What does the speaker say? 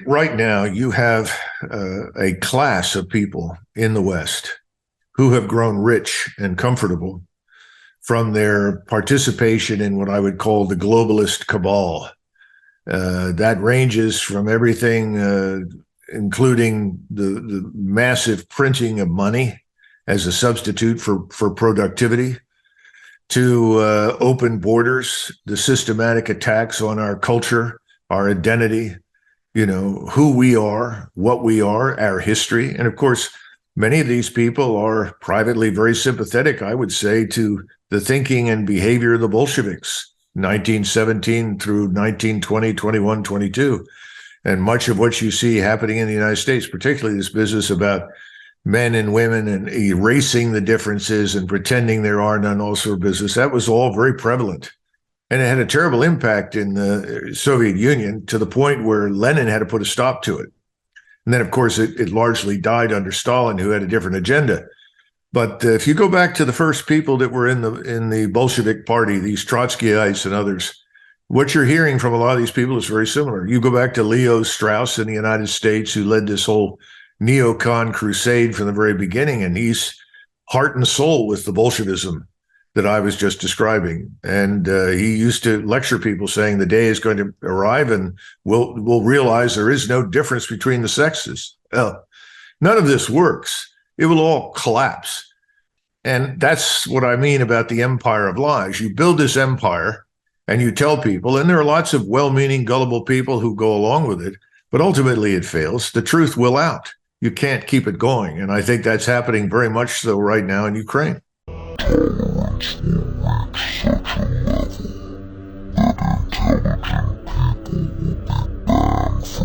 Right now, you have a class of people in the West who have grown rich and comfortable from their participation in what I would call the globalist cabal. That ranges from everything, including the massive printing of money as a substitute for productivity, to open borders, the systematic attacks on our culture, our identity, who we are, what we are, our history. And of course, many of these people are privately very sympathetic, I would say, to the thinking and behavior of the Bolsheviks, 1917 through 1920, 21, 22. And much of what you see happening in the United States, particularly this business about men and women and erasing the differences and pretending there are none, all sort of business, that was all very prevalent. And it had a terrible impact in the Soviet Union to the point where Lenin had to put a stop to it. And then, of course, it largely died under Stalin, who had a different agenda. But if you go back to the first people that were in the Bolshevik Party, these Trotskyites and others, what you're hearing from a lot of these people is very similar. You go back to Leo Strauss in the United States, who led this whole neocon crusade from the very beginning, and he's heart and soul with the Bolshevism that I was just describing. And he used to lecture people saying the day is going to arrive and we'll realize there is no difference between the sexes. None of this works. It will all collapse. And that's what I mean about the empire of lies. You build this empire and you tell people, and there are lots of well-meaning, gullible people who go along with it, but ultimately it fails. The truth will out. You can't keep it going. And I think that's happening very much so right now in Ukraine. Tolerance for exception.